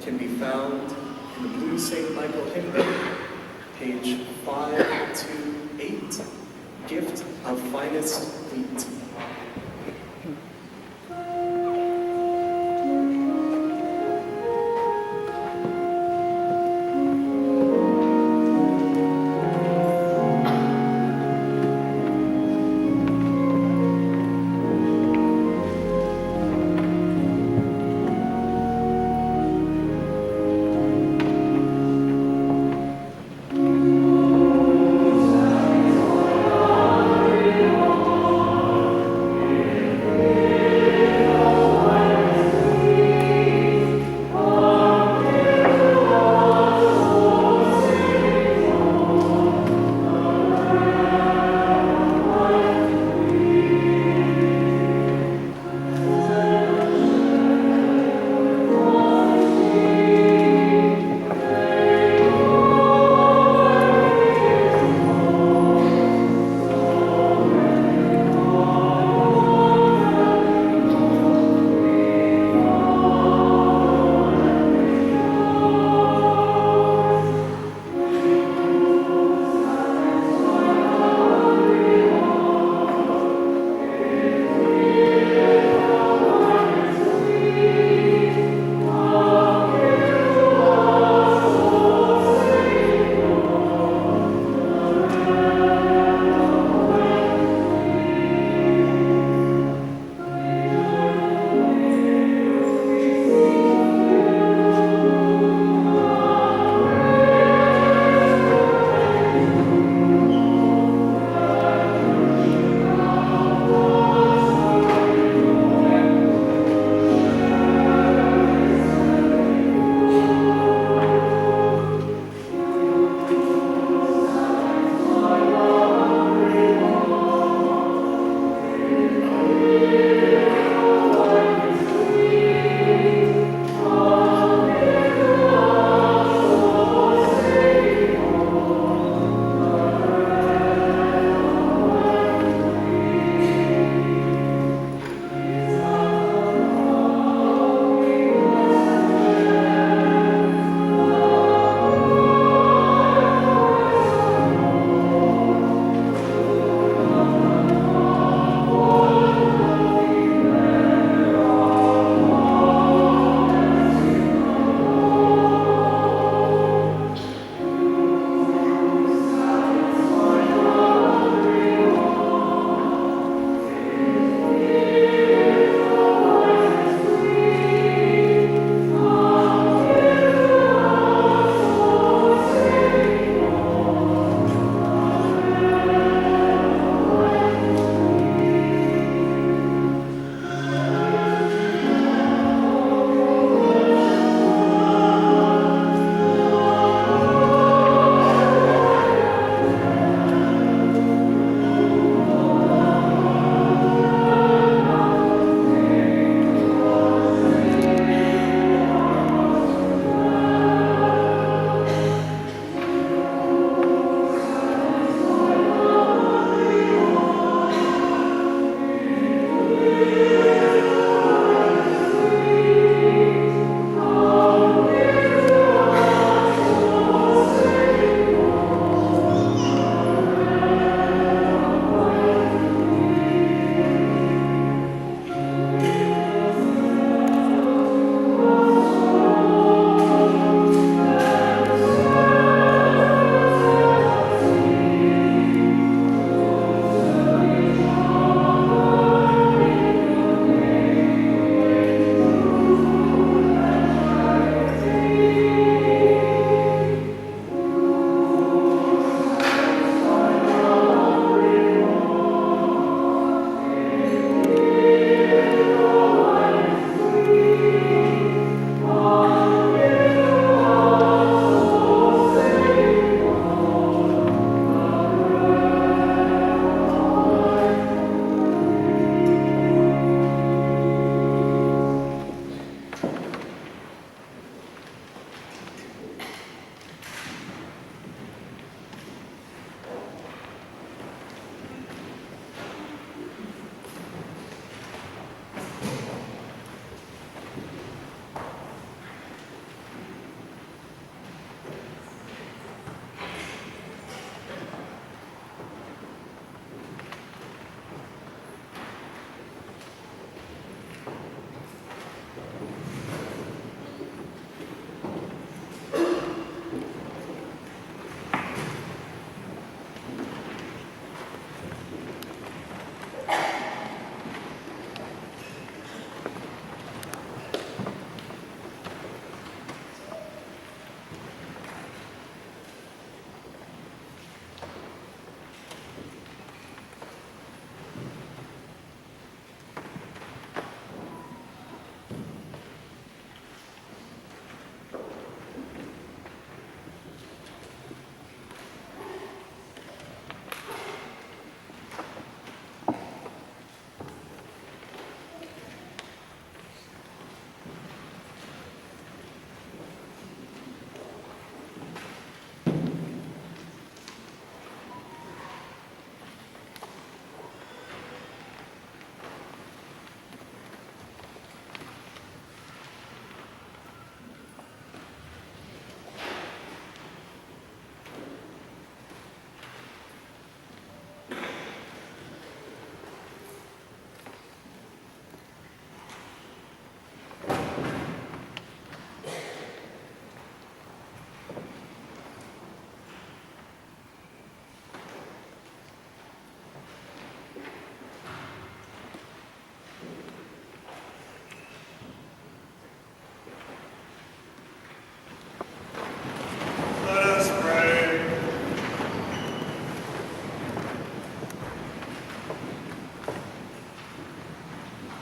can be found in the Blue St. Michael Hymn Book, page 528, Gift of Finest Wheat.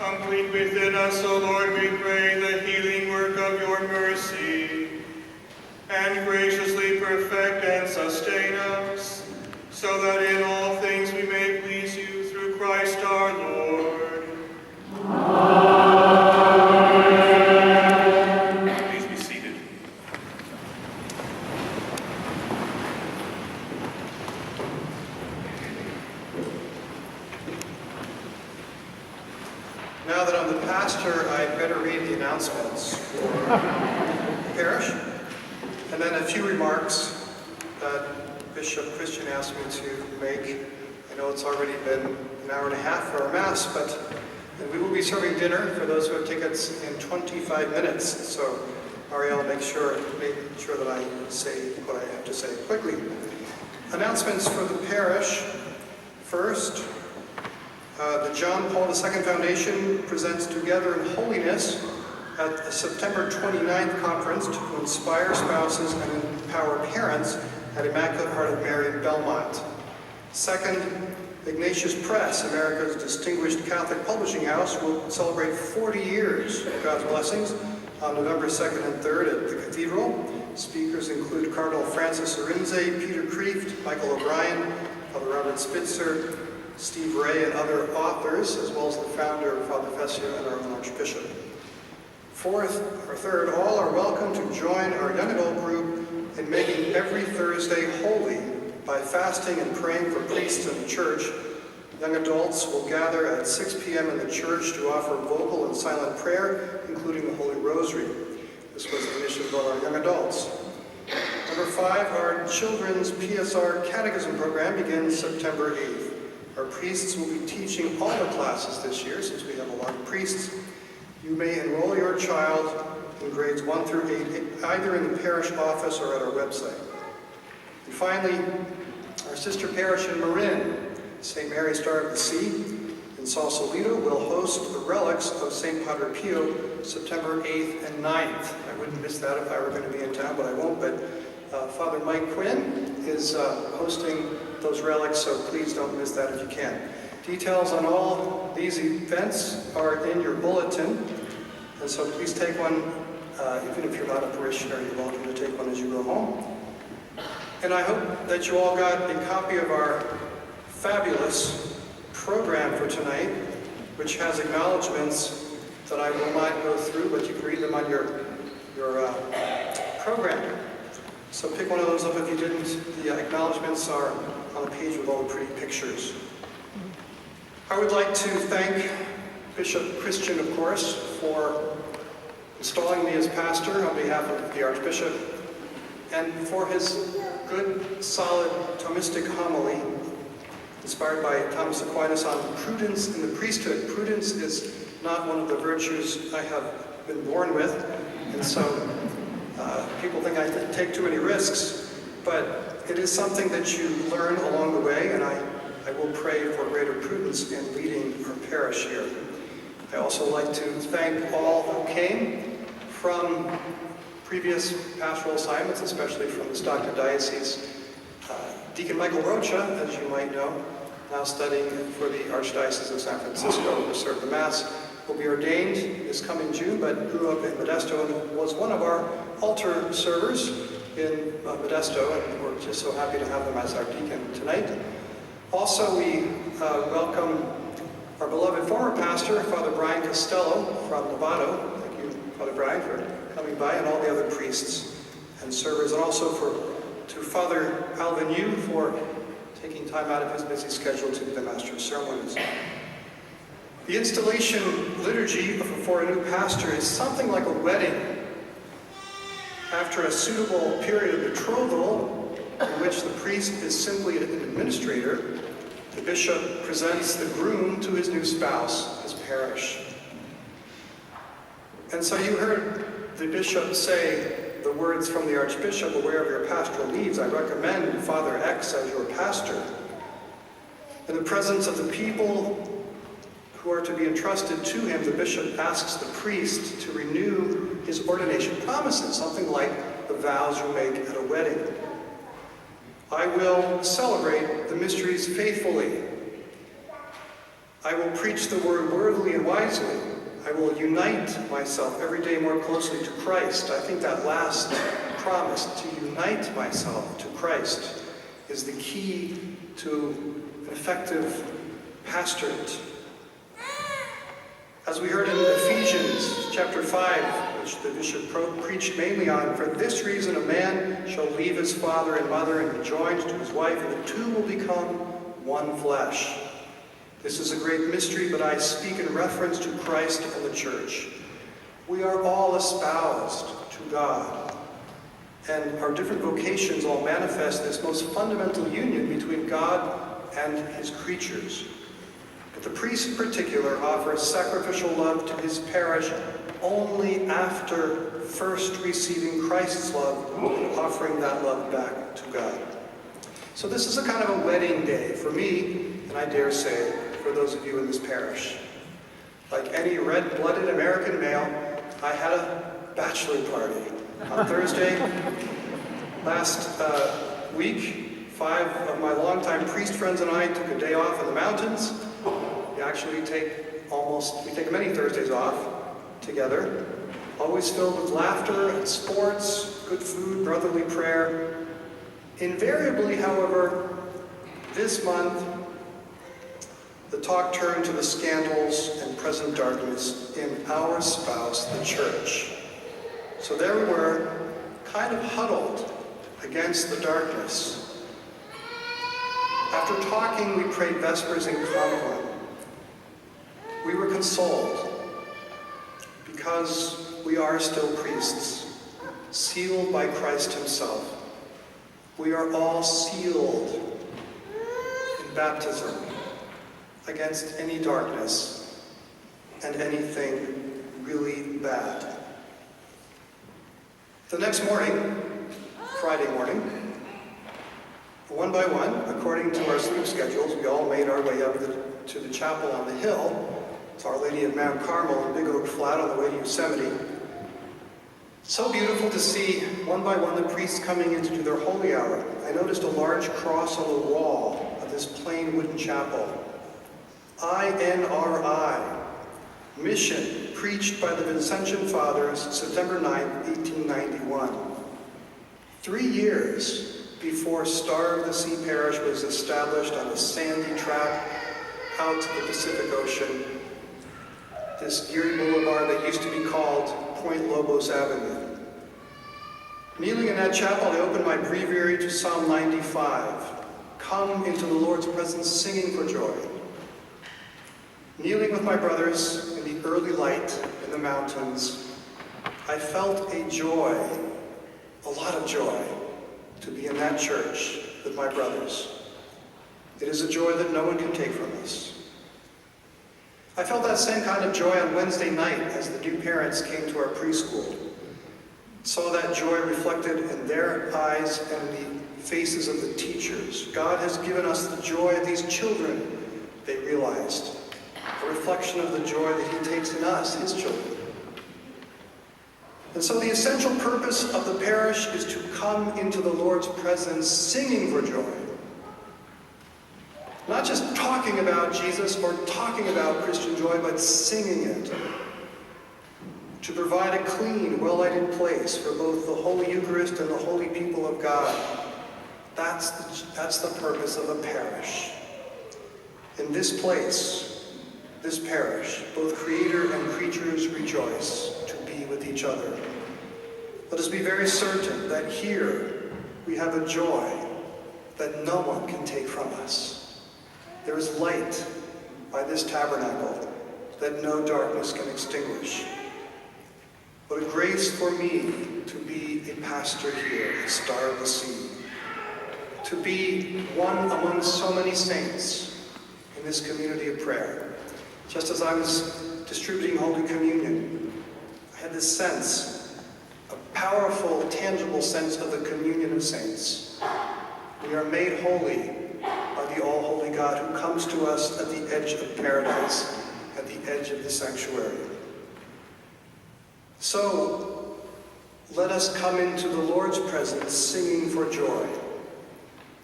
Complete within us, O Lord, we pray, the healing work of your mercy, and graciously perfect and sustain us, so that in all things we may please you through Christ our Lord. Amen. Please be seated. Now that I'm the pastor, I'd better read the announcements for the parish, and then a few remarks that Bishop Christian asked me to make. I know it's already been an hour and a half for our Mass, and we will be serving dinner for those who have tickets in 25 minutes. So Ariel, make sure that I say what I have to say quickly. Announcements for the parish. First, the John Paul II Foundation presents Together in Holiness at the September 29th conference to inspire spouses and empower parents at Immaculate Heart of Mary in Belmont. Second, Ignatius Press, America's distinguished Catholic publishing house, will celebrate 40 years of God's blessings on November 2nd and 3rd at the Cathedral. Speakers include Cardinal Francis Arinze, Peter Kreeft, Michael O'Brien, Father Robert Spitzer, Steve Ray, and other authors, as well as the founder, Father Fessio, and our own Archbishop. Third, all are welcome to join our young adult group in making every Thursday holy by fasting and praying for priests in the church. Young adults will gather at 6 p.m. in the church to offer vocal and silent prayer, including the Holy Rosary. This was the initiative of our young adults. Number 5, our children's PSR Catechism program begins September 8th. Our priests will be teaching all the classes this year, since we have a lot of priests. You may enroll your child in grades 1 through 8, either in the parish office or at our website. And finally, our sister parish in Marin, St. Mary Star of the Sea, in Sausalito, will host the relics of St. Padre Pio September 8th and 9th. I wouldn't miss that if I were going to be in town, but I won't. But Father Mike Quinn is hosting those relics, so please don't miss that if you can. Details on all these events are in your bulletin, and so please take one, even if you're not a parishioner, you're welcome to take one as you go home. And I hope that you all got a copy of our fabulous program for tonight, which has acknowledgments that I will not go through, but you can read them on your program. So pick one of those up if you didn't. The acknowledgments are on a page with all the pretty pictures. I would like to thank Bishop Christian, of course, for installing me as pastor on behalf of the Archbishop, and for his good, solid Thomistic homily inspired by Thomas Aquinas on prudence in the priesthood. Prudence is not one of the virtues I have been born with, and so people think I take too many risks, but it is something that you learn along the way, and I will pray for greater prudence in leading our parish here. I also like to thank all who came from previous pastoral assignments, especially from the Stockton Diocese. Deacon Michael Rocha, as you might know, now studying for the Archdiocese of San Francisco to serve the Mass, will be ordained this coming June, but grew up in Modesto and was one of our altar servers in Modesto, and we're just so happy to have them as our deacon tonight. Also, we welcome our beloved former pastor, Father Brian Costello from Novato. Thank you, Father Brian, for coming by, and all the other priests and servers, and also to Father Alvin Yu for taking time out of his busy schedule to be the Master of Ceremonies. The installation liturgy for a new pastor is something like a wedding. After a suitable period of betrothal, in which the priest is simply an administrator, the bishop presents the groom to his new spouse, his parish. And so you heard the bishop say the words from the Archbishop, aware of your pastoral needs, I recommend Father X as your pastor. In the presence of the people who are to be entrusted to him, the bishop asks the priest to renew his ordination promises, something like the vows you make at a wedding. I will celebrate the mysteries faithfully. I will preach the word worthily and wisely. I will unite myself every day more closely to Christ. I think that last promise, to unite myself to Christ, is the key to an effective pastorate. As we heard in Ephesians chapter 5, which the bishop preached mainly on, for this reason a man shall leave his father and mother and be joined to his wife, and the two will become one flesh. This is a great mystery, but I speak in reference to Christ and the church. We are all espoused to God, and our different vocations all manifest this most fundamental union between God and his creatures. But the priest in particular offers sacrificial love to his parish only after first receiving Christ's love and offering that love back to God. So this is a kind of a wedding day for me, and I dare say for those of you in this parish. Like any red-blooded American male, I had a bachelor party on Thursday last week. 5 of my longtime priest friends and I took a day off in the mountains. We actually take many Thursdays off together, always filled with laughter and sports, good food, brotherly prayer. Invariably, however, this month, the talk turned to the scandals and present darkness in our spouse, the church. So there we were, kind of huddled against the darkness. After talking, we prayed Vespers in Conklin. We were consoled because we are still priests, sealed by Christ himself. We are all sealed in baptism against any darkness and anything really bad. The next morning, Friday morning, one by one, according to our sleep schedules, we all made our way up to the chapel on the hill. It's Our Lady of Mount Carmel in Big Oak Flat on the way to Yosemite. So beautiful to see, one by one, the priests coming in to do their holy hour. I noticed a large cross on the wall of this plain wooden chapel. INRI, Mission, preached by the Vincentian Fathers, September 9, 1891. 3 years before Star of the Sea Parish was established on a sandy track out to the Pacific Ocean, this Erie Boulevard that used to be called Point Lobos Avenue. Kneeling in that chapel, I opened my breviary to Psalm 95. Come into the Lord's presence singing for joy. Kneeling with my brothers in the early light in the mountains, I felt a joy, a lot of joy, to be in that church with my brothers. It is a joy that no one can take from us. I felt that same kind of joy on Wednesday night as the new parents came to our preschool. Saw that joy reflected in their eyes and the faces of the teachers. God has given us the joy of these children, they realized. A reflection of the joy that he takes in us, his children. And so the essential purpose of the parish is to come into the Lord's presence singing for joy. Not just talking about Jesus or talking about Christian joy, but singing it. To provide a clean, well-lighted place for both the Holy Eucharist and the holy people of God. That's the purpose of a parish. In this place, this parish, both creator and creatures rejoice to be with each other. Let us be very certain that here we have a joy that no one can take from us. There is light by this tabernacle that no darkness can extinguish. What a grace for me to be a pastor here at Star of the Sea, to be one among so many saints in this community of prayer. Just as I was distributing Holy Communion, I had this sense, a powerful, tangible sense of the communion of saints. We are made holy by the all-holy God who comes to us at the edge of paradise, at the edge of the sanctuary. So, let us come into the Lord's presence singing for joy.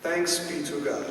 Thanks be to God.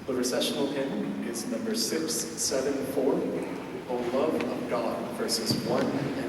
The recessional hymn is number 674, O Love of God, verses 1 and